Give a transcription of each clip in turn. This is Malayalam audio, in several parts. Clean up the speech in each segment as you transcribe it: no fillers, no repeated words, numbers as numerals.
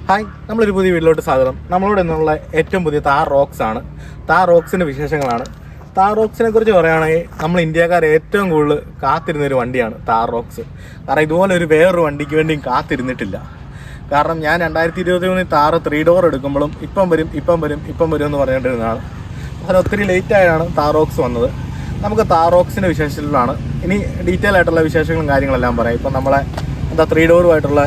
ഹായ്, നമ്മളൊരു പുതിയ വീട്ടിലോട്ട് സ്വാഗതം. നമ്മളോട് എന്നുള്ള ഏറ്റവും പുതിയ താർ റോക്സ് ആണ്. താർ റോക്സിൻ്റെ വിശേഷങ്ങളാണ്. താർ റോക്സിനെ കുറിച്ച് പറയുകയാണെങ്കിൽ നമ്മൾ ഇന്ത്യക്കാർ ഏറ്റവും കൂടുതൽ കാത്തിരുന്നൊരു വണ്ടിയാണ് താർ റോക്സ്. കാരണം ഇതുപോലെ വേറൊരു വണ്ടിക്ക് വേണ്ടിയും കാത്തിരുന്നിട്ടില്ല. കാരണം ഞാൻ 2023 താർ 3 ഡോർ എടുക്കുമ്പോഴും ഇപ്പം വരും എന്ന് പറഞ്ഞുകൊണ്ടിരുന്നതാണ്. അതിന് ഒത്തിരി ലേറ്റായാണ് താർ റോക്സ് വന്നത്. നമുക്ക് താർ റോക്സിൻ്റെ വിശേഷത്തിലാണ് ഇനി ഡീറ്റെയിൽ ആയിട്ടുള്ള വിശേഷങ്ങളും കാര്യങ്ങളെല്ലാം പറയാം. ഇപ്പം നമ്മളെ 3 ഡോറുമായിട്ടുള്ള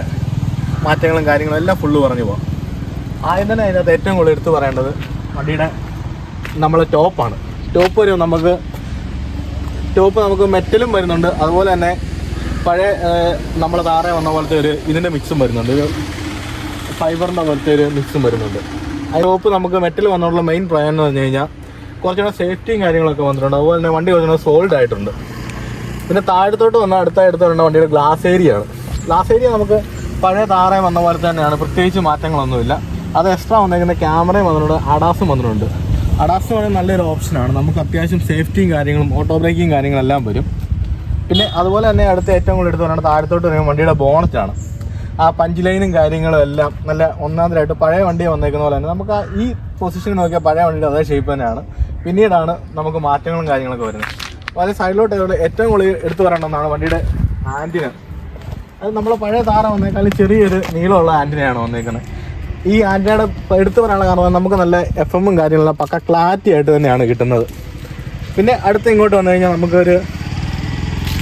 മാറ്റങ്ങളും കാര്യങ്ങളും എല്ലാം ഫുള്ള് പറഞ്ഞു പോകാം. ആദ്യം തന്നെ അതിനകത്ത് ഏറ്റവും കൂടുതൽ എടുത്ത് പറയേണ്ടത് വണ്ടിയുടെ നമ്മളെ ടോപ്പാണ്. ടോപ്പ് വരും നമുക്ക് മെറ്റലും വരുന്നുണ്ട്, അതുപോലെ തന്നെ പഴയ നമ്മൾ താഴെ വന്ന പോലത്തെ ഇതിൻ്റെ മിക്സും വരുന്നുണ്ട്, ഒരു ഫൈബറിൻ്റെ പോലത്തെ ഒരു മിക്സും വരുന്നുണ്ട്. ആ ടോപ്പ് നമുക്ക് മെറ്റൽ വന്നുള്ള മെയിൻ പ്രയോജനം എന്ന് പറഞ്ഞു കഴിഞ്ഞാൽ കുറച്ചുകൂടെ സേഫ്റ്റിയും കാര്യങ്ങളൊക്കെ വന്നിട്ടുണ്ട്. അതുപോലെ തന്നെ വണ്ടി കുറച്ചുകൂടെ സോൾഡ് ആയിട്ടുണ്ട്. പിന്നെ താഴത്തോട്ട് വന്ന അടുത്തായിട്ട് വരേണ്ട വണ്ടിയുടെ ഗ്ലാസ് ഏരിയ നമുക്ക് പഴയ താറേ വന്ന പോലെ തന്നെയാണ്, പ്രത്യേകിച്ച് മാറ്റങ്ങളൊന്നുമില്ല. അത് എക്സ്ട്രാ വന്നേക്കുന്ന ക്യാമറയും വന്നിട്ടുണ്ട്, അഡാസും വന്നിട്ടുണ്ട്. അഡാസ് പറയുന്നത് നല്ലൊരു ഓപ്ഷനാണ്. നമുക്ക് അത്യാവശ്യം സേഫ്റ്റിയും കാര്യങ്ങളും ഓട്ടോ ബ്രേക്കിങ് കാര്യങ്ങളെല്ലാം വരും. പിന്നെ അതുപോലെ തന്നെ അടുത്ത ഏറ്റവും കൂടുതൽ എടുത്ത് പറയുന്നത് താഴത്തോട്ട് വരുമ്പോൾ വണ്ടിയുടെ ബോണറ്റാണ്. ആ പഞ്ച് ലൈനും കാര്യങ്ങളും എല്ലാം നല്ല ഒന്നാമതായിട്ട് പഴയ വണ്ടിയെ വന്നേക്കുന്ന പോലെ തന്നെ നമുക്ക് ഈ പൊസിഷനിൽ നോക്കിയാൽ പഴയ വണ്ടിയുടെ അതേ ഷേപ്പ് തന്നെയാണ്. പിന്നീടാണ് നമുക്ക് മാറ്റങ്ങളും കാര്യങ്ങളൊക്കെ വരുന്നത്. അപ്പോൾ അത് സൈഡിലോട്ട് ഏറ്റവും കൂടുതൽ എടുത്ത് പറയേണ്ടതാണ് വണ്ടിയുടെ ആൻറ്റിന. അത് നമ്മൾ പഴയ താറ വന്നേക്കാളും ചെറിയൊരു നീളമുള്ള ആൻറ്റിനയാണ് വന്നേക്കുന്നത്. ഈ ആൻറ്റിനയുടെ എടുത്തു പറയാനുള്ള കാരണം നമുക്ക് നല്ല FM കാര്യങ്ങളെല്ലാം പക്ക ക്ലാരിറ്റി ആയിട്ട് തന്നെയാണ് കിട്ടുന്നത്. പിന്നെ അടുത്ത് ഇങ്ങോട്ട് വന്നു കഴിഞ്ഞാൽ നമുക്കൊരു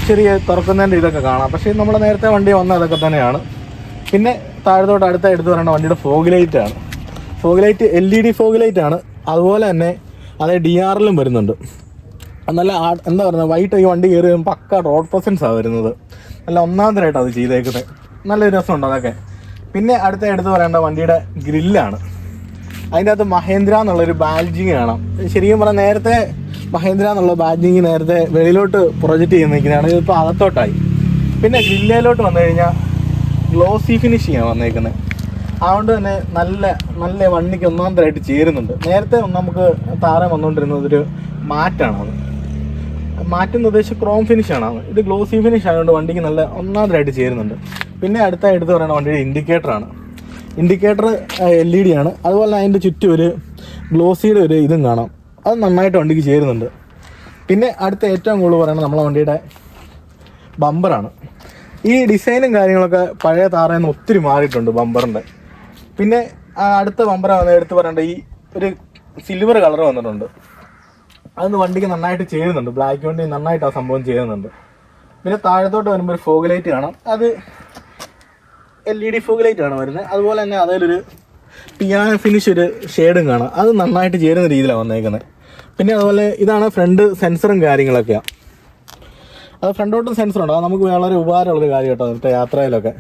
ചെറിയ തുറക്കുന്നതിൻ്റെ ഇതൊക്കെ കാണാം. പക്ഷേ നമ്മൾ നേരത്തെ വണ്ടി വന്ന അതൊക്കെ തന്നെയാണ്. പിന്നെ താഴത്തോട്ട് അടുത്ത എടുത്ത് പറയേണ്ട വണ്ടിയുടെ ഫോഗ് ലൈറ്റാണ്. ഫോഗ് ലൈറ്റ് LED ഫോഗ് ലൈറ്റാണ്. അതുപോലെ തന്നെ അതേ DRLും വരുന്നുണ്ട്. നല്ല എന്താ പറയുന്നത്, വൈകിട്ട് ഈ വണ്ടി കയറി പക്ക റോഡ് പ്രസൻസാണ് വരുന്നത്. നല്ല ഒന്നാമതായിട്ട് അത് ചെയ്തേക്കുന്നത്. നല്ലൊരു രസമുണ്ട് അതൊക്കെ. പിന്നെ അടുത്ത എടുത്ത് പറയേണ്ട വണ്ടിയുടെ ഗ്രില്ലാണ്. അതിൻ്റെ അകത്ത് മഹേന്ദ്ര എന്നുള്ളൊരു ബാഡ്ജിങ് കാണാം. ശരിക്കും പറഞ്ഞാൽ നേരത്തെ മഹേന്ദ്ര എന്നുള്ള ബാഡ്ജിങ് നേരത്തെ വെളിയിലോട്ട് പ്രൊജക്റ്റ് ചെയ്ത് നിൽക്കുന്നതാണ്, ഇതിപ്പോൾ അകത്തോട്ടായി. പിന്നെ ഗ്രില്ലയിലോട്ട് വന്നു കഴിഞ്ഞാൽ ഗ്ലോസി ഫിനിഷിങ്ങാണ് വന്നേക്കുന്നത്. അതുകൊണ്ട് തന്നെ നല്ല വണ്ടിക്ക് ഒന്നാമതായിട്ട് ചേരുന്നുണ്ട്. നേരത്തെ നമുക്ക് താരം വന്നുകൊണ്ടിരുന്നതൊരു മാറ്റാണ്. മാറ്റുന്ന ഉദ്ദേശം ക്രോം ഫിനിഷാണ്. ഇത് ഗ്ലോസി ഫിനിഷ് ആയതുകൊണ്ട് വണ്ടിക്ക് നല്ല ഒന്നാമതായിട്ട് ചേരുന്നുണ്ട്. പിന്നെ അടുത്ത എടുത്ത് പറയുന്ന വണ്ടിയുടെ ഇൻഡിക്കേറ്ററാണ്. ഇൻഡിക്കേറ്റർ LED ആണ്. അതുപോലെ അതിൻ്റെ ചുറ്റും ഒരു ഗ്ലോസിയുടെ ഇതും കാണാം. അത് നന്നായിട്ട് വണ്ടിക്ക് ചേരുന്നുണ്ട്. പിന്നെ അടുത്ത ഏറ്റവും കൂടുതൽ പറയുന്നത് നമ്മളെ വണ്ടിയുടെ ബമ്പറാണ്. ഈ ഡിസൈനും കാര്യങ്ങളൊക്കെ പഴയ താറയിൽ നിന്ന് ഒത്തിരി മാറിയിട്ടുണ്ട് ബമ്പറിൻ്റെ. പിന്നെ അടുത്ത ബമ്പറാണ് എടുത്ത് പറയേണ്ട ഈ ഒരു സിൽവർ കളർ വന്നിട്ടുണ്ട്. അതൊന്ന് വണ്ടിക്ക് നന്നായിട്ട് ചേരുന്നുണ്ട്. ബ്ലാക്ക് വണ്ടി നന്നായിട്ട് ആ സംഭവം ചെയ്യുന്നുണ്ട്. പിന്നെ താഴത്തോട്ട് വരുമ്പോൾ ഒരു ഫോഗ് ലൈറ്റ് കാണാം. അത് LED ഫോഗ് ലൈറ്റാണ് വരുന്നത്. അതുപോലെ തന്നെ അതിലൊരു പിയാനോ ഫിനിഷ് ഒരു ഷെയ്ഡും കാണാം. അത് നന്നായിട്ട് ചേരുന്ന രീതിയിലാണ് വന്നേക്കുന്നത്. പിന്നെ അതുപോലെ ഇതാണ് ഫ്രണ്ട് സെൻസറും കാര്യങ്ങളൊക്കെയാണ്. അത് ഫ്രണ്ടോട്ടും സെൻസറുണ്ട്. അത് നമുക്ക് വളരെ ഉപകാരമുള്ളൊരു കാര്യം കേട്ടോ. മറ്റേ യാത്രയിലൊക്കെ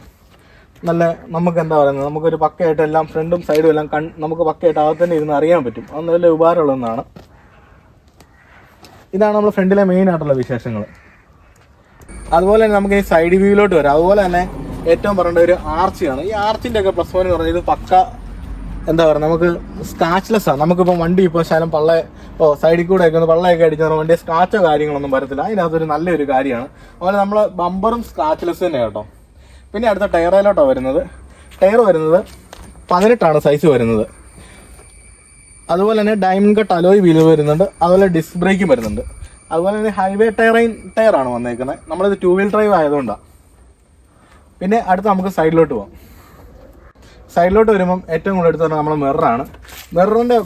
നല്ല നമുക്ക് എന്താ പറയുന്നത്, നമുക്കൊരു പക്കയായിട്ട് എല്ലാം ഫ്രണ്ടും സൈഡും എല്ലാം നമുക്ക് പക്കയായിട്ട് അകത്ത് തന്നെ ഇരുന്ന് അറിയാൻ പറ്റും. അത് നല്ല ഉപകാരമുള്ളതാണ്. ഇതാണ് നമ്മൾ ഫ്രണ്ടിലെ മെയിൻ ആയിട്ടുള്ള വിശേഷങ്ങൾ. അതുപോലെ തന്നെ നമുക്ക് ഈ സൈഡ് വ്യൂയിലോട്ട് വരാം. അതുപോലെ തന്നെ ഏറ്റവും പറയേണ്ട ഒരു ആർച്ചാണ്. ഈ ആർച്ചിൻ്റെ ഒക്കെ പ്ലസ് പോയിന്റ് പറഞ്ഞാൽ ഇത് പക്ക എന്താ പറയുക, നമുക്ക് സ്ക്രാച്ച്ലെസ്സാണ്. നമുക്കിപ്പോൾ വണ്ടി ഇപ്പോൾ ശാലം സൈഡിൽ കൂടെ ഒക്കെ ഒന്ന് പള്ളയൊക്കെ അടിച്ചാൽ വണ്ടി സ്ക്രാച്ചോ കാര്യങ്ങളൊന്നും വരത്തില്ല. അതിനകത്തൊരു നല്ലൊരു കാര്യമാണ്. അതുപോലെ നമ്മൾ ബമ്പറും സ്ക്രാച്ച്ലെസ് തന്നെ കേട്ടോ. പിന്നെ അടുത്ത ടയറിലോട്ടാണ് വരുന്നത്. ടയർ വരുന്നത് 18 സൈസ് വരുന്നത്. അതുപോലെ തന്നെ ഡയമണ്ട് കട്ട് അലോയ് വീല് വരുന്നുണ്ട്. അതുപോലെ ഡിസ്ക് ബ്രേക്കും വരുന്നുണ്ട്. അതുപോലെ തന്നെ ഹൈവേ ടയറാണ് വന്നേക്കുന്നത്. നമ്മളിത് 2 വീൽ ഡ്രൈവ് ആയതുകൊണ്ടാണ്. പിന്നെ അടുത്ത് നമുക്ക് സൈഡിലോട്ട് പോകാം. സൈഡിലോട്ട് വരുമ്പം ഏറ്റവും കൂടുതൽ എടുത്ത് പറഞ്ഞാൽ നമ്മളെ മിററാണ്. മിററിനെ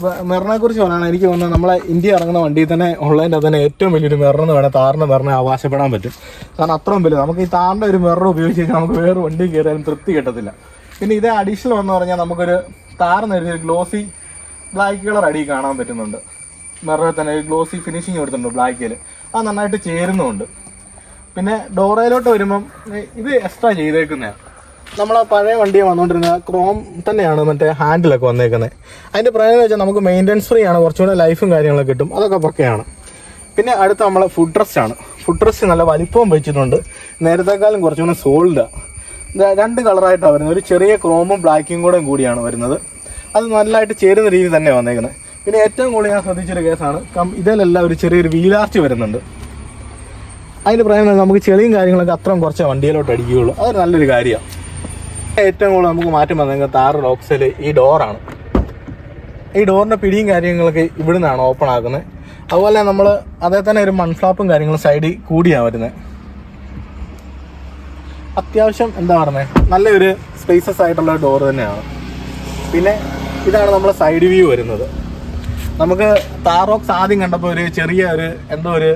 കുറിച്ച് പറയുകയാണെങ്കിൽ എനിക്ക് തോന്നുന്നത് നമ്മളെ ഇന്ത്യ ഇറങ്ങുന്ന വണ്ടിയിൽ തന്നെ ഉള്ളതിൻ്റെ തന്നെ ഏറ്റവും വലിയൊരു മിററെന്ന് വേണേൽ താറിൻ്റെ മിററിനെ അവകാശപ്പെടാൻ പറ്റും. കാരണം അത്രയും വലുത്. നമുക്ക് ഈ താറിൻ്റെ ഒരു മിറർ ഉപയോഗിച്ച് കഴിഞ്ഞാൽ നമുക്ക് വേറെ വണ്ടി കയറിയാലും തൃപ്തി കിട്ടത്തില്ല. പിന്നെ ഇതേ അഡീഷണൽ വന്നു പറഞ്ഞാൽ നമുക്കൊരു താറിന് ഒരു ഗ്ലോസി ബ്ലാക്ക് കളർ അടി കാണാൻ പറ്റുന്നുണ്ട്. മിററിൽ തന്നെ ഒരു ഗ്ലോസി ഫിനിഷിങ് കൊടുത്തിട്ടുണ്ട് ബ്ലാക്കിൽ. അത് നന്നായിട്ട് ചേരുന്നുമുണ്ട്. പിന്നെ ഡോറയിലോട്ട് വരുമ്പം ഇത് എക്സ്ട്രാ ചെയ്തേക്കുന്നതാണ്. നമ്മളെ പഴയ വണ്ടിയെ വന്നുകൊണ്ടിരുന്ന ക്രോം തന്നെയാണ് മറ്റേ ഹാൻഡിലൊക്കെ വന്നേക്കുന്നത്. അതിൻ്റെ പ്രയോജനം വെച്ചാൽ നമുക്ക് മെയിൻ്റനൻസ് ഫ്രീ ആണ്, കുറച്ചുകൂടെ ലൈഫും കാര്യങ്ങളൊക്കെ കിട്ടും. അതൊക്കെ പക്കയാണ്. പിന്നെ അടുത്ത നമ്മളെ ഫുഡ് റെസ്റ്റാണ്. ഫുഡ് റെസ്റ്റ് നല്ല വലിപ്പവും വെച്ചിട്ടുണ്ട്. നേരത്തെക്കാളും കുറച്ചുകൂടെ സോൾഡാണ്. 2 കളറായിട്ടാണ് വരുന്നത്. ഒരു ചെറിയ ക്രോമും ബ്ലാക്കും കൂടിയാണ് വരുന്നത്. അത് നല്ലതായിട്ട് ചേരുന്ന രീതി തന്നെ വന്നേക്കുന്നത്. പിന്നെ ഏറ്റവും കൂടുതൽ ഞാൻ ശ്രദ്ധിച്ചൊരു കേസാണ്, ഇതിലെല്ലാം ഒരു ചെറിയൊരു വീലാർച്ച് വരുന്നുണ്ട്. അതിൻ്റെ പ്രയോജനം നമുക്ക് ചെളിയും കാര്യങ്ങളൊക്കെ അത്രയും കുറച്ച് വണ്ടിയിലോട്ട് അടിക്കുകയുള്ളൂ. അതൊരു നല്ലൊരു കാര്യമാണ്. ഏറ്റവും കൂടുതൽ നമുക്ക് മാറ്റം വന്നെങ്കിൽ താർ റോക്സിൽ ഈ ഡോറാണ്. ഈ ഡോറിൻ്റെ പിടിയും കാര്യങ്ങളൊക്കെ ഇവിടെ നിന്നാണ് ഓപ്പൺ ആക്കുന്നത്. അതുപോലെ നമ്മൾ അതേ തന്നെ ഒരു മൺഫ്ലാപ്പും കാര്യങ്ങളും സൈഡിൽ കൂടിയാണ് വരുന്നത്. അത്യാവശ്യം എന്താ പറയുന്നത് നല്ലൊരു സ്പേസസ് ആയിട്ടുള്ള ഡോർ തന്നെയാണ്. പിന്നെ ഇതാണ് നമ്മൾ സൈഡ് വ്യൂ വരുന്നത്. നമുക്ക് താർ റോക്സ് ആദ്യം കണ്ടപ്പോൾ ഒരു ചെറിയ എന്തോ ഒരു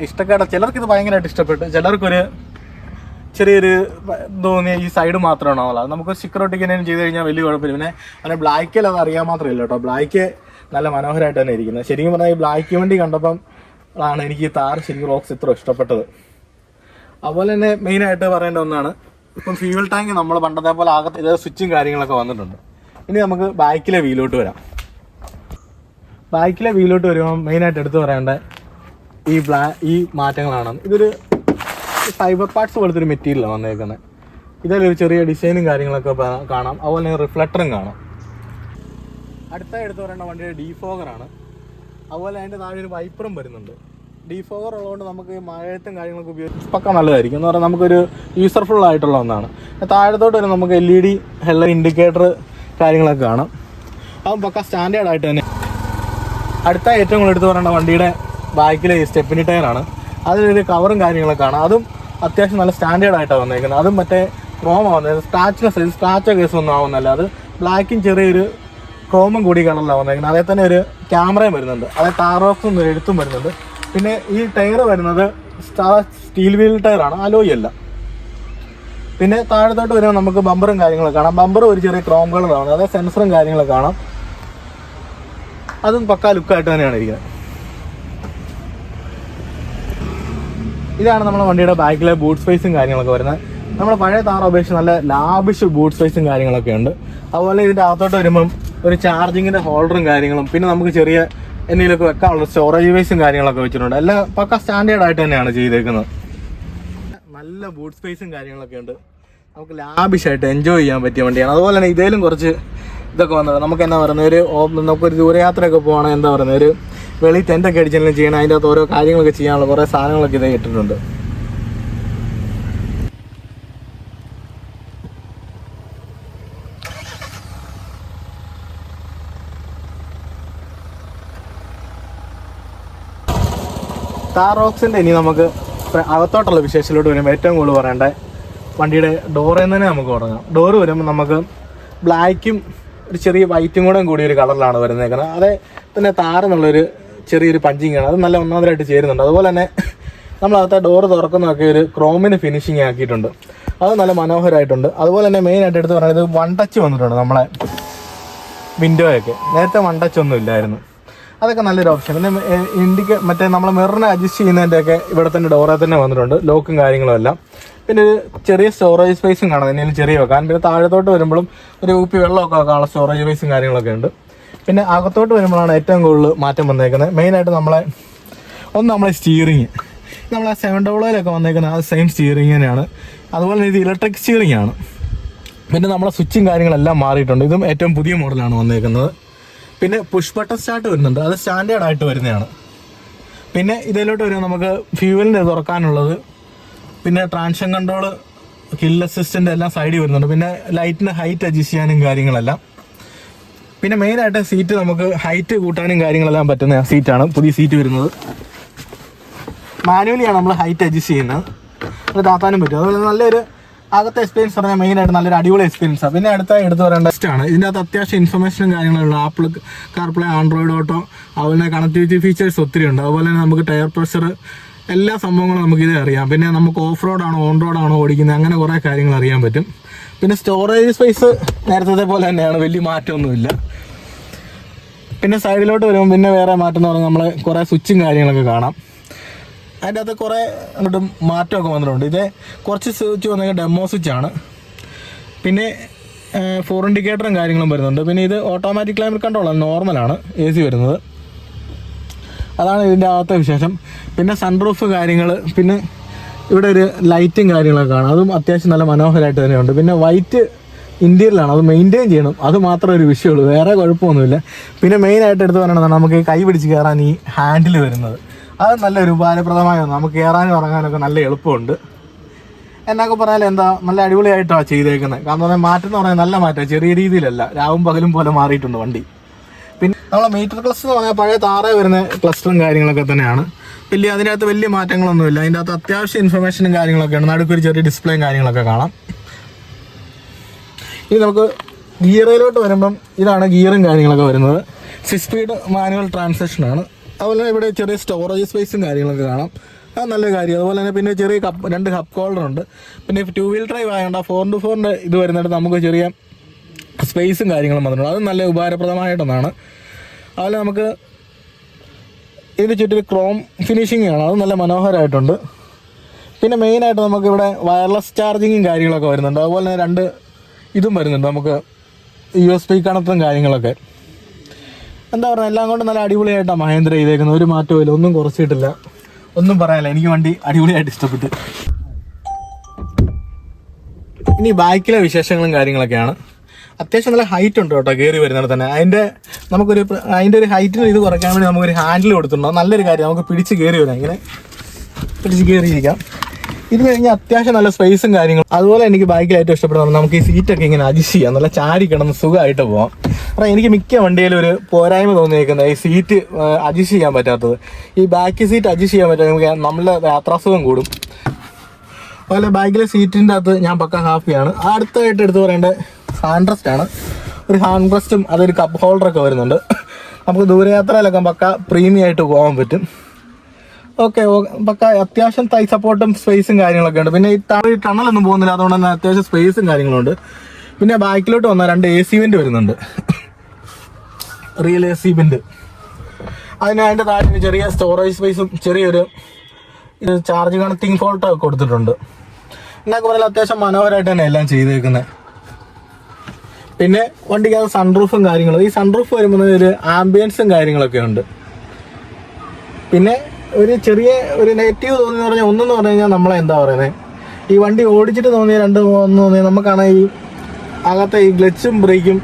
ഇഷ്ടക്കേട, ചിലർക്ക് ഇത് ഭയങ്കരമായിട്ട് ഇഷ്ടപ്പെട്ടു, ചിലർക്കൊരു ചെറിയൊരു തോന്നിയ ഈ സൈഡ് മാത്രമാണോ അത് നമുക്ക് സ്റ്റിക്കറൊട്ടിക്ക് എന്തെങ്കിലും ചെയ്ത് കഴിഞ്ഞാൽ വലിയ കുഴപ്പമില്ല. പിന്നെ അങ്ങനെ ബ്ലാക്കിൽ അത് അറിയാൻ മാത്രമല്ല കേട്ടോ, ബ്ലാക്ക് നല്ല മനോഹരമായിട്ട് തന്നെ ഇരിക്കുന്നത്. ശരിക്കും പറഞ്ഞാൽ ഈ ബ്ലാക്ക് വണ്ടി കണ്ടപ്പം ആണ് എനിക്ക് ഈ താർ ശരിക്കും റോക്സ് ഇത്ര ഇഷ്ടപ്പെട്ടത്. അതുപോലെ തന്നെ മെയിനായിട്ട് പറയേണ്ട ഒന്നാണ്, ഇപ്പം ഫ്യൂവൽ ടാങ്ക് നമ്മൾ പണ്ടത്തെ പോലെ ആകത്ത് ഇത് സ്വിച്ചും കാര്യങ്ങളൊക്കെ വന്നിട്ടുണ്ട്. ഇനി നമുക്ക് ബാക്കിലെ വീലോട്ട് വരാം. ബാക്കിലെ വീലോട്ട് വരുമ്പോൾ മെയിനായിട്ട് എടുത്ത് പറയേണ്ട ഈ മാറ്റങ്ങളാണ്. ഇതൊരു ഫൈബർ പാർട്സ് പോലത്തെ ഒരു മെറ്റീരിയലാണ് വന്നേക്കുന്നത്. ഇതിലൊരു ചെറിയ ഡിസൈനും കാര്യങ്ങളൊക്കെ കാണാം. അതുപോലെ തന്നെ റിഫ്ലക്ടറും കാണാം. അടുത്ത എടുത്ത് പറയേണ്ട വണ്ടിയുടെ ഡീഫോഗറാണ്. അതുപോലെ അതിൻ്റെ താഴെ ഒരു വൈപ്പറും വരുന്നുണ്ട്. ഡീഫോഗർ ഉള്ളതുകൊണ്ട് നമുക്ക് മഴയത്തും കാര്യങ്ങളൊക്കെ ഉപയോഗിച്ച് പക്ക നല്ലതായിരിക്കും എന്ന് പറഞ്ഞാൽ നമുക്കൊരു യൂസർഫുൾ ആയിട്ടുള്ള ഒന്നാണ്. താഴത്തോട്ട് വരെ നമുക്ക് LED ഹെഡ്ലൈറ്റ് ഇൻഡിക്കേറ്റർ കാര്യങ്ങളൊക്കെ കാണാം. അതും പക്ക സ്റ്റാൻഡേർഡ് ആയിട്ട് തന്നെ. അടുത്ത ഏറ്റവും കൂടുതൽ എടുത്ത് പറയേണ്ട വണ്ടിയുടെ ബാക്കിലെ സ്റ്റെപ്പിനി ടയറാണ്. അതിലൊരു കവറും കാര്യങ്ങളൊക്കെ കാണാം. അതും അത്യാവശ്യം നല്ല സ്റ്റാൻഡേർഡ് ആയിട്ടാണ് വന്നേക്കുന്നത്. അതും മറ്റേ ക്രോം ആവുന്നത്, സ്ക്രാച്ച് കേസൊന്നും ആവുന്നല്ല. അത് ബ്ലാക്കും ചെറിയൊരു ക്രോമും കൂടി കളറിലാണ് വന്നേക്കുന്നത്. അതേ തന്നെ ഒരു ക്യാമറയും വരുന്നുണ്ട്. അതേ താർ റോക്സും എഴുത്തും വരുന്നുണ്ട്. പിന്നെ ഈ ടയർ വരുന്നത് സ്റ്റീൽ വീൽ ടയറാണ്, അലോയ് അല്ല. പിന്നെ താഴത്തോട്ട് വരുമ്പോൾ നമുക്ക് ബമ്പറും കാര്യങ്ങളൊക്കെ കാണാം. ബമ്പർ ഒരു ചെറിയ ക്രോം കളറാണ്. അതേ സെൻസറും കാര്യങ്ങളൊക്കെ കാണാം. അതും പക്കാ ലുക്കായിട്ട് തന്നെയാണ് ഇരിക്കുന്നത്. ഇതാണ് നമ്മുടെ വണ്ടിയുടെ ബാക്കിലെ ബൂട്ട് സ്പേസും കാര്യങ്ങളൊക്കെ വരുന്നത്. നമ്മുടെ പഴയ താർ അപേക്ഷിച്ച് നല്ല ലാബിഷ് ബൂട്ട് സ്പേസും കാര്യങ്ങളൊക്കെ ഉണ്ട്. അതുപോലെ ഇതിൻ്റെ അകത്തോട്ട് വരുമ്പം ഒരു ചാർജിങ്ങിൻ്റെ ഹോൾഡറും കാര്യങ്ങളും പിന്നെ നമുക്ക് ചെറിയ എന്തെങ്കിലുമൊക്കെ വെക്കാനുള്ള സ്റ്റോറേജ് വൈസും കാര്യങ്ങളൊക്കെ വെച്ചിട്ടുണ്ട്. എല്ലാം പക്ക സ്റ്റാൻഡേർഡ് ആയിട്ട് തന്നെയാണ് ചെയ്തേക്കുന്നത്. നല്ല ബൂട്ട് സ്പേസും കാര്യങ്ങളൊക്കെ ഉണ്ട്. നമുക്ക് ലാബിഷായിട്ട് എൻജോയ് ചെയ്യാൻ പറ്റിയ വണ്ടിയാണ്. അതുപോലെ തന്നെ ഇതേലും കുറച്ച് ഇതൊക്കെ വന്നത് നമുക്ക് എന്താ പറയുന്നത് നമുക്കൊരു ദൂരയാത്രയൊക്കെ പോകണമെങ്കിൽ എന്താ പറയുന്നത് ഒരു വെളി ടെൻ്റൊക്കെ അടിച്ചെല്ലാം ചെയ്യണം. അതിൻ്റെ അകത്ത് ഓരോ കാര്യങ്ങളൊക്കെ ചെയ്യാനുള്ള കുറേ സാധനങ്ങളൊക്കെ ഇതേ ഇട്ടിട്ടുണ്ട്. താർ റോക്സിൻ്റെ ഇനി നമുക്ക് അകത്തോട്ടുള്ള വിശേഷത്തിലോട്ട് വരുമ്പോൾ ഏറ്റവും കൂടുതൽ പറയേണ്ട വണ്ടിയുടെ ഡോറിൽ നിന്ന് തന്നെ നമുക്ക് തുടങ്ങാം. ഡോറ് വരുമ്പോൾ നമുക്ക് ബ്ലാക്കും ഒരു ചെറിയ വൈറ്റും കൂടി ഒരു കളറിലാണ് വരുന്നേക്കുന്നത്. അതേ തന്നെ താറെന്നുള്ളൊരു ചെറിയൊരു പഞ്ചിങ് ആണ്. അത് നല്ല ഒന്നാമതായിട്ട് ചേരുന്നുണ്ട്. അതുപോലെ തന്നെ നമ്മളകത്തെ ഡോറ് തുറക്കുന്നതൊക്കെ ഒരു ക്രോമിന് ഫിനിഷിങ് ആക്കിയിട്ടുണ്ട്. അത് നല്ല മനോഹരമായിട്ടുണ്ട്. അതുപോലെ തന്നെ മെയിനായിട്ട് എടുത്ത് പറയുന്നത് വൺ ടച്ച് വന്നിട്ടുണ്ട്. നമ്മളെ വിൻഡോയൊക്കെ നേരത്തെ വൺ ടച്ച് ഒന്നും ഇല്ലായിരുന്നു. അതൊക്കെ നല്ലൊരു ഓപ്ഷൻ. പിന്നെ മറ്റേ നമ്മൾ മിററിനെ അഡ്ജസ്റ്റ് ചെയ്യുന്നതിൻ്റെയൊക്കെ ഇവിടെ തന്നെ ഡോറിൽ തന്നെ വന്നിട്ടുണ്ട്. ലോക്കും കാര്യങ്ങളും എല്ലാം. പിന്നെ ഒരു ചെറിയ സ്റ്റോറേജ് സ്പേസും കാണാം. എന്തെങ്കിലും ചെറിയ വെക്കാൻ. പിന്നെ താഴത്തോട്ട് വരുമ്പോഴും ഒരു കുപ്പി വെള്ളമൊക്കെ വെക്കാനുള്ള സ്റ്റോറേജ് സ്പേസും കാര്യങ്ങളൊക്കെ ഉണ്ട്. പിന്നെ അകത്തോട്ട് വരുമ്പോഴാണ് ഏറ്റവും കൂടുതൽ മാറ്റം വന്നേക്കുന്നത്. മെയിനായിട്ട് നമ്മളെ സ്റ്റിയറിങ് നമ്മളെ 700 വന്നേക്കുന്നത് ആ സെയിം സ്റ്റിയറിങ് തന്നെയാണ്. അതുപോലെ തന്നെ ഇത് ഇലക്ട്രിക് സ്റ്റിയറിങ് ആണ്. പിന്നെ നമ്മളെ സ്വിച്ചും കാര്യങ്ങളെല്ലാം മാറിയിട്ടുണ്ട്. ഇതും ഏറ്റവും പുതിയ മോഡലാണ് വന്നേക്കുന്നത്. പിന്നെ പുഷ് ബട്ടൺ സ്റ്റാർട്ട് വരുന്നുണ്ട്. അത് സ്റ്റാൻഡേർഡ് ആയിട്ട് വരുന്നതാണ്. പിന്നെ ഇതിലോട്ട് വരുമ്പോൾ നമുക്ക് ഫ്യൂവലിൻ്റെ തുറക്കാനുള്ളത്, പിന്നെ ട്രാൻഷൻ കൺട്രോൾ, ഹിൽ അസിസ്റ്റൻ്റ് എല്ലാം സൈഡിൽ വരുന്നുണ്ട്. പിന്നെ ലൈറ്റിന് ഹൈറ്റ് അഡ്ജസ്റ്റ് ചെയ്യാനും കാര്യങ്ങളെല്ലാം. പിന്നെ മെയിനായിട്ട് സീറ്റ് നമുക്ക് ഹൈറ്റ് കൂട്ടാനും കാര്യങ്ങളെല്ലാം പറ്റുന്ന സീറ്റാണ് പുതിയ സീറ്റ് വരുന്നത്. മാനുവലിയാണ് നമ്മൾ ഹൈറ്റ് അഡ്ജസ്റ്റ് ചെയ്യുന്നത്. അത് താത്താനും പറ്റും. അതുപോലെ നല്ലൊരു അകത്തെ എക്സ്പീരിയൻസ് പറഞ്ഞാൽ മെയിനായിട്ട് നല്ലൊരു അടിപൊളി എക്സ്പീരിയൻസാണ്. പിന്നെ എടുത്ത് പറയേണ്ട ടെസ്റ്റാണ്. ഇതിൻ്റെ അകത്ത് അത്യാവശ്യം ഇൻഫർമേഷനും കാര്യങ്ങളുള്ള ആപ്പിൾ കാർപ്ലേ, ആൻഡ്രോയിഡ് ഓട്ടോ, അതുപോലെ കണക്ടിവിറ്റി ഫീച്ചേഴ്സ് ഒത്തിരി ഉണ്ട്. അതുപോലെ തന്നെ നമുക്ക് ടയർ പ്രഷർ എല്ലാ സംഭവങ്ങളും നമുക്കിത് അറിയാം. പിന്നെ നമുക്ക് ഓഫ് റോഡാണോ ഓൺ റോഡാണോ ഓടിക്കുന്നത് അങ്ങനെ കുറേ കാര്യങ്ങൾ അറിയാൻ പറ്റും. പിന്നെ സ്റ്റോറേജ് സ്പേസ് നേരത്തെ പോലെ തന്നെയാണ്, വലിയ മാറ്റമൊന്നുമില്ല. പിന്നെ സൈഡിലോട്ട് വരുമ്പോൾ പിന്നെ വേറെ മാറ്റം എന്ന് പറഞ്ഞാൽ നമ്മൾ കുറേ സ്വിച്ചും കാര്യങ്ങളൊക്കെ കാണാം. അതിൻ്റെ അകത്ത് കുറേ അങ്ങോട്ട് മാറ്റമൊക്കെ വന്നിട്ടുണ്ട്. ഇത് കുറച്ച് സ്വിച്ച് വന്നെങ്കിൽ ഡെമോ സ്വിച്ചാണ്. പിന്നെ 4 ഇൻഡിക്കേറ്ററും കാര്യങ്ങളും വരുന്നുണ്ട്. പിന്നെ ഇത് ഓട്ടോമാറ്റിക് ക്ലൈമറ്റ് കൺട്രോളാണ്, നോർമലാണ് AC വരുന്നത്. അതാണ് ഇതിൻ്റെ അകത്തെ വിശേഷം. പിന്നെ സൺറൂഫ് കാര്യങ്ങൾ, പിന്നെ ഇവിടെ ഒരു ലൈറ്റും കാര്യങ്ങളൊക്കെ കാണാം. അതും അത്യാവശ്യം നല്ല മനോഹരമായിട്ട് തന്നെയുണ്ട്. പിന്നെ വൈറ്റ് ഇൻറ്റീരിയലാണ്, അത് മെയിൻറ്റെയിൻ ചെയ്യണം. അത് മാത്രമേ ഒരു വിഷയമുള്ളൂ, വേറെ കുഴപ്പമൊന്നുമില്ല. പിന്നെ മെയിനായിട്ട് എടുത്ത് പറയണതാണ് നമുക്ക് കൈ പിടിച്ച് കയറാൻ ഈ ഹാൻഡിൽ വരുന്നത്. അത് നല്ലൊരു ഉപകാരപ്രദമായ ഒന്ന്. നമുക്ക് കയറാനും ഇറങ്ങാനൊക്കെ നല്ല എളുപ്പമുണ്ട്. എന്നൊക്കെ പറഞ്ഞാൽ എന്താ നല്ല അടിപൊളിയായിട്ടാണ് ചെയ്തേക്കുന്നത്. കാരണം പറഞ്ഞാൽ മാറ്റം എന്ന് പറഞ്ഞാൽ നല്ല മാറ്റം, ചെറിയ രീതിയിലല്ല, രാവും പകലും പോലെ മാറിയിട്ടുണ്ട് വണ്ടി. പിന്നെ നമ്മളെ മീറ്റർ ക്ലസ്റ്റർ എന്ന് പറഞ്ഞാൽ പഴയ താറ വരുന്ന ക്ലസ്റ്ററും കാര്യങ്ങളൊക്കെ തന്നെയാണ്. അതിനകത്ത് വലിയ മാറ്റങ്ങളൊന്നുമില്ല. അതിൻ്റെ അകത്ത് അത്യാവശ്യം ഇൻഫർമേഷനും കാര്യങ്ങളൊക്കെയാണ്. നടുക്കൊരു ചെറിയ ഡിസ്പ്ലേയും കാര്യങ്ങളൊക്കെ കാണാം. ഇനി നമുക്ക് ഗിയറിലോട്ട് വരുമ്പം ഇതാണ് ഗിയറും കാര്യങ്ങളൊക്കെ വരുന്നത്. 6 സ്പീഡ് മാനുവൽ ട്രാൻസാക്ഷനാണ്. അതുപോലെ തന്നെ ഇവിടെ ചെറിയ സ്റ്റോറേജ് സ്പേസും കാര്യങ്ങളൊക്കെ കാണാം. അത് നല്ലൊരു കാര്യം. അതുപോലെ തന്നെ പിന്നെ ചെറിയ 2 കപ്പ് ഹോൾഡർ ഉണ്ട്. പിന്നെ 2 വീൽ ഡ്രൈവ് ആയതുകൊണ്ട് 4x4 ഇത് വരുന്നിട്ട് നമുക്ക് ചെറിയ സ്പേസും കാര്യങ്ങളും വന്നിട്ടുണ്ട്. അത് നല്ല ഉപകാരപ്രദമായിട്ടൊന്നാണ്. അതുപോലെ നമുക്ക് ഇതിന് ചുറ്റും ക്രോം ഫിനിഷിംഗ് ആണ്, അത് നല്ല മനോഹരമായിട്ടുണ്ട്. പിന്നെ മെയിനായിട്ട് നമുക്കിവിടെ വയർലെസ് ചാർജിങ്ങും കാര്യങ്ങളൊക്കെ വരുന്നുണ്ട്. അതുപോലെ തന്നെ 2 ഇതും വരുന്നുണ്ട്, നമുക്ക് USB കണക്റ്റും കാര്യങ്ങളൊക്കെ. എന്താ പറയുക, എല്ലാം കൊണ്ട് നല്ല അടിപൊളിയായിട്ടാണ് മഹേന്ദ്ര ചെയ്തേക്കുന്നത്. ഒരു മാറ്റവും ഇല്ല, ഒന്നും കുറച്ചിട്ടില്ല, ഒന്നും പറയാനില്ല. എനിക്ക് വണ്ടി അടിപൊളിയായിട്ട് ഇഷ്ടപ്പെട്ടു. ഇനി ബാക്കിലെ വിശേഷങ്ങളും കാര്യങ്ങളൊക്കെയാണ്. അത്യാവശ്യം നല്ല ഹൈറ്റ് ഉണ്ട് കേട്ടോ കയറി വരുന്നത് തന്നെ. അതിൻ്റെ ഒരു ഹൈറ്റിന് ഇത് കുറയ്ക്കാൻ വേണ്ടി നമുക്കൊരു ഹാൻഡിൽ കൊടുത്തിട്ടുണ്ടോ, നല്ലൊരു കാര്യം. നമുക്ക് പിടിച്ച് കയറി വരാം, ഇങ്ങനെ പിടിച്ച് കയറിയിരിക്കാം. ഇത് കഴിഞ്ഞാൽ അത്യാവശ്യം നല്ല സ്പേസും കാര്യങ്ങളും. അതുപോലെ എനിക്ക് ബൈക്കിൽ ഏറ്റവും ഇഷ്ടപ്പെടുന്നത് നമുക്ക് ഈ സീറ്റൊക്കെ ഇങ്ങനെ അഡ്ജസ്റ്റ് ചെയ്യാം, നല്ല ചാരി കിടന്ന് സുഖമായിട്ട് പോകാം. കാരണം എനിക്ക് മിക്ക വണ്ടിയിലും ഒരു പോരായ്മ തോന്നിയിരിക്കുന്നത് ഈ സീറ്റ് അഡ്ജസ്റ്റ് ചെയ്യാൻ പറ്റാത്തത്. ഈ ബാക്ക് സീറ്റ് അഡ്ജസ്റ്റ് ചെയ്യാൻ പറ്റാതെ നമുക്ക് നമ്മളെ യാത്രാസുഖം കൂടും. അതുപോലെ ബാക്കിലെ സീറ്റിൻ്റെ അകത്ത് ഞാൻ പക്ക ഹാപ്പിയാണ്. അടുത്തായിട്ട് എടുത്ത് പറയേണ്ടത് ഹാൻഡ് റെസ്റ്റ് ആണ്. ഒരു ഹാൻഡ് റെസ്റ്റും അതൊരു കപ്പ് ഹോൾഡറൊക്കെ വരുന്നുണ്ട്. നമുക്ക് ദൂരയാത്രയിലൊക്കെ പക്ക പ്രീമിയം ആയിട്ട് പോകാൻ പറ്റും. ഓക്കെ, പക്ക അത്യാവശ്യം തൈ സപ്പോർട്ടും സ്പേസും കാര്യങ്ങളൊക്കെ ഉണ്ട്. പിന്നെ ഈ ടണലൊന്നും പോകുന്നില്ല, അതുകൊണ്ട് തന്നെ അത്യാവശ്യം സ്പേസും കാര്യങ്ങളുണ്ട്. പിന്നെ ബാക്കിലോട്ട് വന്നാൽ 2 AC വെന്റ് വരുന്നുണ്ട്, റിയൽ AC വെന്റ്. അതിൻ്റെ താഴെ ചെറിയ സ്റ്റോറേജ് സ്പേസും ചെറിയൊരു ചാർജ് കണക്റ്റിംഗ് ഫോൾട്ടൊക്കെ കൊടുത്തിട്ടുണ്ട്. എന്നൊക്കെ പറഞ്ഞാൽ അത്യാവശ്യം മനോഹരമായിട്ട് തന്നെ എല്ലാം ചെയ്തേക്കുന്നത്. പിന്നെ വണ്ടിക്കകത്ത് സൺറൂഫും കാര്യങ്ങളും. ഈ സൺറൂഫ് വരുമ്പോൾ ഒരു ആംബിയൻസും കാര്യങ്ങളൊക്കെ ഉണ്ട്. പിന്നെ ഒരു ചെറിയ ഒരു നെഗറ്റീവ് തോന്നിയെന്ന് പറഞ്ഞാൽ ഒന്നെന്ന് പറഞ്ഞു കഴിഞ്ഞാൽ നമ്മളെ എന്താ പറയുന്നത്, ഈ വണ്ടി ഓടിച്ചിട്ട് തോന്നിയ തോന്നിയത് നമുക്കാണ് ഈ അകത്തെ ഈ ക്ലച്ചും ബ്രേക്കും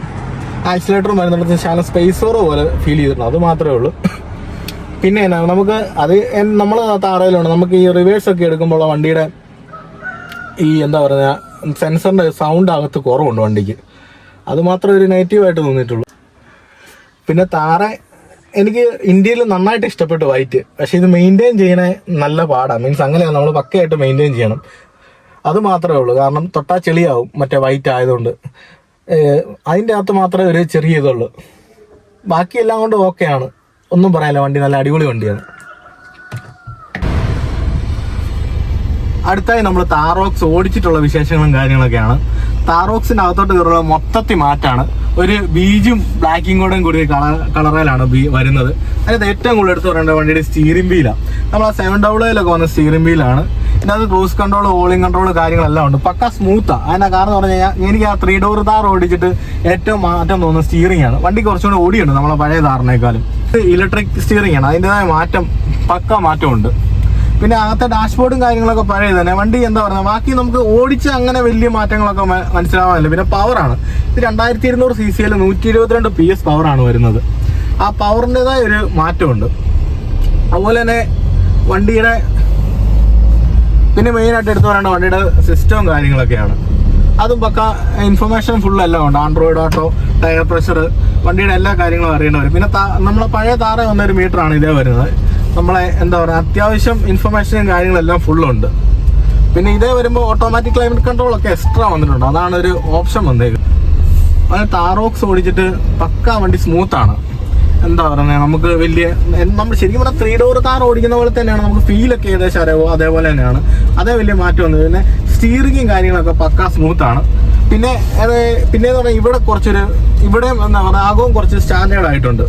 ആക്സിലേറ്ററും വരുന്നിടത്ത് ശാലം സ്പേസോറോ പോലെ ഫീൽ ചെയ്തിട്ടുണ്ട്. അത് മാത്രമേ ഉള്ളൂ. പിന്നെ എന്നാ നമുക്ക് അത് നമ്മൾ താറയിലുണ്ട്. നമുക്ക് ഈ റിവേഴ്സൊക്കെ എടുക്കുമ്പോൾ വണ്ടിയുടെ ഈ എന്താ പറയുക സെൻസറിൻ്റെ സൗണ്ട് അകത്ത് കുറവുണ്ട് വണ്ടിക്ക്. അത് മാത്രമേ ഒരു നെഗറ്റീവായിട്ട് തോന്നിയിട്ടുള്ളൂ. പിന്നെ താറ എനിക്ക് ഇന്ത്യയിൽ നന്നായിട്ട് ഇഷ്ടപ്പെട്ടു വൈറ്റ്. പക്ഷേ ഇത് മെയിൻറ്റെയിൻ ചെയ്യണേ നല്ല പാടാണ്. മീൻസ് അങ്ങനെയാണ്, നമ്മൾ പക്കയായിട്ട് മെയിൻറ്റെയിൻ ചെയ്യണം. അത് മാത്രമേ ഉള്ളൂ. കാരണം തൊട്ടാ ചെളിയാവും മറ്റേ വൈറ്റ് ആയതുകൊണ്ട്. അതിൻ്റെ അകത്ത് മാത്രമേ ഒരു ചെറിയ ഇതുള്ളൂ. ബാക്കിയെല്ലാം കൊണ്ട് ഓക്കെയാണ്, ഒന്നും പറയാനില്ല. വണ്ടി നല്ല അടിപൊളി വണ്ടിയാണ്. അടുത്തായി നമ്മൾ താറോക്സ് ഓടിച്ചിട്ടുള്ള വിശേഷങ്ങളും കാര്യങ്ങളൊക്കെയാണ്. താറോക്സിന്റെ അകത്തോട്ട് കയറുന്നത് മൊത്തത്തിൽ മാറ്റാണ്. ഒരു ബീജും ബ്ലാക്കും കൂടി കളറിലാണ് വരുന്നത്. അതിനകത്ത് ഏറ്റവും കൂടുതൽ എടുത്ത് പറയേണ്ട വണ്ടിയുടെ സ്റ്റിയറിംഗ് വീലാണ്. നമ്മൾ ആ 700 വന്ന സ്റ്റിയറിംഗ് വീലാണ്. ഇതിനകത്ത് ക്രൂസ് കൺട്രോൾ, ഓളിംഗ് കൺട്രോൾ കാര്യങ്ങളെല്ലാം ഉണ്ട്. പക്ക സ്മൂത്താണ്. അതിന്റെ കാരണം പറഞ്ഞു കഴിഞ്ഞാൽ എനിക്ക് ആ 3 ഡോർ താർ ഓടിച്ചിട്ട് ഏറ്റവും മാറ്റം തോന്നുന്ന സ്റ്റിയറിംഗ് ആണ്. വണ്ടി കുറച്ചുകൂടി ഓടിയുണ്ട് നമ്മളെ പഴയ താറിനേക്കാളും. ഇലക്ട്രിക് സ്റ്റിയറിംഗ് ആണ്, അതിൻ്റെതായ മാറ്റം, പക്ക മാറ്റമുണ്ട്. പിന്നെ അകത്തെ ഡാഷ്ബോർഡും കാര്യങ്ങളൊക്കെ പഴയത് തന്നെ. വണ്ടി എന്താ പറയുക, ബാക്കി നമുക്ക് ഓടിച്ച് അങ്ങനെ വലിയ മാറ്റങ്ങളൊക്കെ മനസ്സിലാവാനില്ല. പിന്നെ പവറാണ്. ഇത് 2200 cc 122 PS പവറാണ് വരുന്നത്. ആ പവറിൻ്റെതായ ഒരു മാറ്റമുണ്ട്. അതുപോലെ തന്നെ വണ്ടിയുടെ പിന്നെ മെയിനായിട്ട് എടുത്തു പറയേണ്ട വണ്ടിയുടെ സിസ്റ്റവും കാര്യങ്ങളൊക്കെയാണ്. അതും പക്ക ഇൻഫർമേഷൻ ഫുള്ളെല്ലാം ഉണ്ട്. ആൻഡ്രോയിഡ് ഓട്ടോ, ടയർ പ്രഷർ, വണ്ടിയുടെ എല്ലാ കാര്യങ്ങളും അറിയേണ്ടവർ. പിന്നെ നമ്മളെ പഴയ താറ വന്നൊരു മീറ്ററാണ് ഇതേ വരുന്നത്. നമ്മളെ എന്താ പറയുക അത്യാവശ്യം ഇൻഫർമേഷനും കാര്യങ്ങളെല്ലാം ഫുള്ളുണ്ട്. പിന്നെ ഇതേ വരുമ്പോൾ ഓട്ടോമാറ്റിക് ക്ലൈമറ്റ് കൺട്രോൾ ഒക്കെ എക്സ്ട്രാ വന്നിട്ടുണ്ട്. അതാണ് ഒരു ഓപ്ഷൻ വന്നേക്കുന്നത്. അങ്ങനെ താറോക്സ് ഓടിച്ചിട്ട് പക്ക വണ്ടി സ്മൂത്താണ്. എന്താ പറയുക, നമുക്ക് വലിയ നമ്മൾ ശരിക്കും പറഞ്ഞാൽ 3 ഡോർ താർ ഓടിക്കുന്ന പോലെ തന്നെയാണ്. നമുക്ക് ഫീലൊക്കെ ഏകദേശം അറിയാവോ അതേപോലെ തന്നെയാണ്. അതേ വലിയ മാറ്റം വന്നത്. പിന്നെ സ്റ്റിയറിങ്ങും കാര്യങ്ങളൊക്കെ പക്ക സ്മൂത്താണ്. പിന്നെ എന്ന് പറഞ്ഞാൽ ഇവിടെ എന്താ പറയുക ആകവും കുറച്ച് സ്റ്റാൻഡേർഡ് ആയിട്ടുണ്ട്.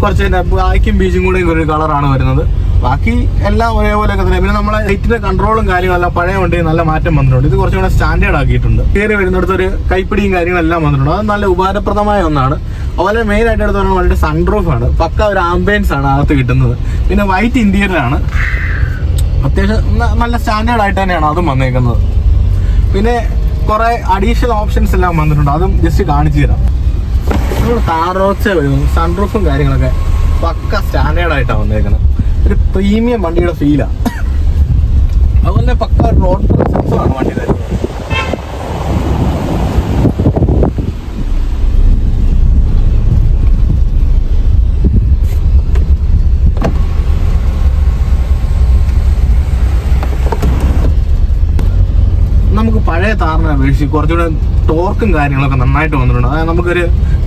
കുറച്ച് ബ്ലാക്കും ബീജും കൂടെ ഒരു കളറാണ് വരുന്നത്. ബാക്കി എല്ലാം ഒരേപോലെയൊക്കെ തന്നെ. പിന്നെ നമ്മളെ ലൈറ്റിന്റെ കൺട്രോളും കാര്യങ്ങളെല്ലാം പഴയ വണ്ടി നല്ല മാറ്റം വന്നിട്ടുണ്ട്. ഇത് കുറച്ചും കൂടെ സ്റ്റാൻഡേർഡ് ആക്കിയിട്ടുണ്ട്. കയറി വരുന്നിടത്ത് ഒരു കൈപ്പിടിയും കാര്യങ്ങളെല്ലാം വന്നിട്ടുണ്ട്. അത് നല്ല ഉപകാരപ്രദമായ ഒന്നാണ്. അതുപോലെ മെയിൻ ആയിട്ട് എടുത്ത് പറഞ്ഞാൽ വണ്ടിയുടെ സൺറൂഫ് ആണ്. പക്ക ഒരു ആംബിയൻസ് ആണ് അകത്ത് കിട്ടുന്നത്. പിന്നെ വൈറ്റ് ഇന്റീരിയറാണ്. അത്യാവശ്യം നല്ല സ്റ്റാൻഡേർഡ് ആയിട്ട് തന്നെയാണ് അതും വന്നേക്കുന്നത്. പിന്നെ കുറെ അഡീഷണൽ ഓപ്ഷൻസ് എല്ലാം വന്നിട്ടുണ്ട്. അതും ജസ്റ്റ് കാണിച്ചു തരാം. താറോക്സ് വരുന്നു. സൺറൂഫും കാര്യങ്ങളൊക്കെ പക്ക സ്റ്റാൻഡേർഡ് ആയിട്ടാണ് വന്നേക്കുന്നത്. ഒരു പ്രീമിയം വണ്ടിയുടെ ഫീലാണ്. അതുപോലെ പക്ക റോഡ് പ്രസൻസുമാണ് വണ്ടി തരുന്നത്. നമുക്ക് പഴയ താറിനെ അപേക്ഷിച്ച് കുറച്ചുകൂടെ ടോർക്കും കാര്യങ്ങളൊക്കെ നന്നായിട്ട് വന്നിട്ടുണ്ട്. അതായത് നമുക്കൊരു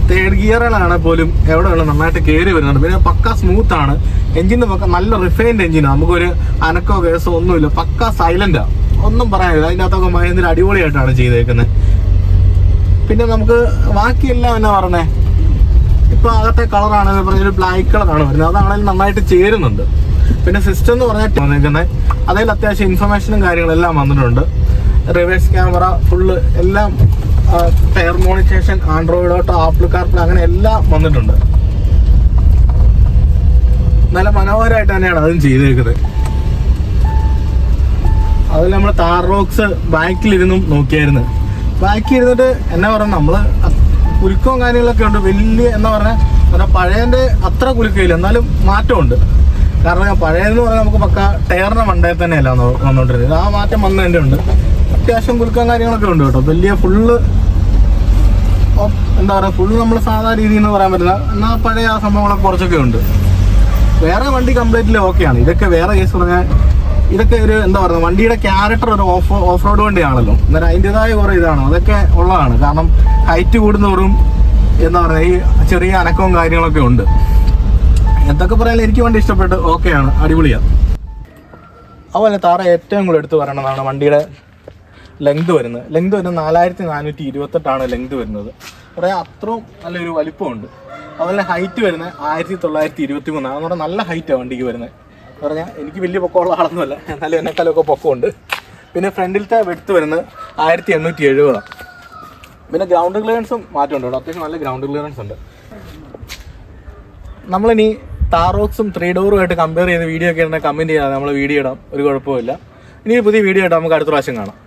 തേർഡ് ഗിയറുകളാണ് പോലും എവിടെയുള്ള നന്നായിട്ട് കയറി വരുന്നുണ്ട്. പിന്നെ പക്ക സ്മൂത്ത് ആണ്. എഞ്ചിൻ്റെ പക്ക നല്ല റിഫൈൻഡ് എഞ്ചിനാണ്. നമുക്കൊരു അനക്കോ കേസോ ഒന്നുമില്ല. പക്ക സൈലന്റാണ്, ഒന്നും പറയാനില്ല. അതിനകത്തൊക്കെ മഹേന്ദ്ര അടിപൊളിയായിട്ടാണ് ചെയ്തേക്കുന്നത്. പിന്നെ നമുക്ക് ബാക്കിയെല്ലാം എന്നാ പറഞ്ഞേ, ഇപ്പൊ അകത്തെ കളറാണ് പറഞ്ഞൊരു ബ്ലാക്ക് കളറാണ് വരുന്നത്. അതാണെങ്കിലും നന്നായിട്ട് ചേരുന്നുണ്ട്. പിന്നെ സിസ്റ്റം എന്ന് പറഞ്ഞാൽ വന്നേക്കുന്നത് അതിൽ അത്യാവശ്യം ഇൻഫർമേഷനും കാര്യങ്ങളെല്ലാം വന്നിട്ടുണ്ട്. റിവേഴ്സ് ക്യാമറ ഫുള്ള് എല്ലാം, tyre monitoring, Android Auto, Apple CarPlay, അങ്ങനെ എല്ലാം വന്നിട്ടുണ്ട്. നല്ല മനോഹരമായിട്ട് തന്നെയാണ് അതും ചെയ്തേക്കുന്നത്. അതിൽ നമ്മൾ താർ റോക്സ് ബാക്കിലിരുന്നും നോക്കിയായിരുന്നു. ബാക്കിൽ ഇരുന്നിട്ട് എന്നാ പറയുക, നമ്മള് കുലുക്കവും കാര്യങ്ങളൊക്കെ ഉണ്ട്. വലിയ എന്നാ പറഞ്ഞാൽ പഴയതിൻ്റെ അത്ര കുലുക്കമില്ല, എന്നാലും മാറ്റമുണ്ട്. കാരണം പഴയതെന്ന് പറഞ്ഞാൽ നമുക്ക് പക്ക ടയറിന്റെ മണ്ടയിൽ തന്നെയല്ല വന്നോണ്ടിരുന്നത്. ആ മാറ്റം വന്നതിൻ്റെ ഉണ്ട്. അത്യാവശ്യം കുലുക്കം കാര്യങ്ങളൊക്കെ ഉണ്ട് കേട്ടോ. വലിയ ഫുള്ള് എന്താ പറയുക, ഫുള്ള് നമ്മൾ സാധാരണ രീതിയിൽ എന്ന് പറയാൻ പറ്റില്ല. എന്നാൽ പഴയ ആ സംഭവങ്ങളൊക്കെ കുറച്ചൊക്കെ ഉണ്ട്. വേറെ വണ്ടി കംപ്ലീറ്റ്ലി ഓക്കെയാണ്. ഇതൊക്കെ വേറെ കേസ് പറഞ്ഞാൽ ഇതൊക്കെ ഒരു എന്താ പറയുക, വണ്ടിയുടെ ക്യാരക്ടർ ഒരു ഓഫ് റോഡ് വണ്ടിയാണല്ലോ. എന്നാലും അതിൻ്റെതായ കുറേ ഇതാണ്, അതൊക്കെ ഉള്ളതാണ്. കാരണം ഹൈറ്റ് കൂടുന്നവരും എന്താ പറയുക ഈ ചെറിയ അനക്കവും കാര്യങ്ങളൊക്കെ ഉണ്ട്. എന്തൊക്കെ പറയാൻ എനിക്ക് വണ്ടി ഇഷ്ടപ്പെട്ട് ഓക്കെയാണ്, അടിപൊളിയാണ്. അതുപോലെ താറ ഏറ്റവും കൂടുതൽ എടുത്ത് പറയണതാണ് വണ്ടിയുടെ ലെങ്ത് വരുന്നത്. 4428 ലെങ്ത് വരുന്നത്. പറയാൻ അത്രയും നല്ലൊരു വലിപ്പമുണ്ട്. അതുപോലെ ഹൈറ്റ് വരുന്നത് 1923. അതെന്ന് പറഞ്ഞാൽ നല്ല ഹൈറ്റാണ് വണ്ടിക്ക് വരുന്നത്. എന്ന് പറഞ്ഞാൽ എനിക്ക് വലിയ പൊക്കമുള്ള ആളൊന്നുമല്ല, എന്നാലും എന്നെക്കാലമൊക്കെ പൊക്കമുണ്ട്. പിന്നെ ഫ്രണ്ടിലത്തെ വെടുത്ത് വരുന്നത് 1870. പിന്നെ ഗ്രൗണ്ട് ക്ലിയറൻസും മാറ്റമുണ്ട് കേട്ടോ. അത്യാവശ്യം നല്ല ഗ്രൗണ്ട് ക്ലിയറൻസ് ഉണ്ട്. നമ്മളിനി താറോക്സും 3 ഡോറുമായിട്ട് കമ്പയർ ചെയ്ത് വീഡിയോ ഒക്കെ ഉണ്ടെങ്കിൽ കമൻറ്റ് ചെയ്യാതെ നമ്മൾ വീഡിയോ ഇടാം, ഒരു കുഴപ്പമില്ല. ഇനി പുതിയ വീഡിയോ ഇടാം, നമുക്ക് അടുത്ത പ്രാവശ്യം കാണാം.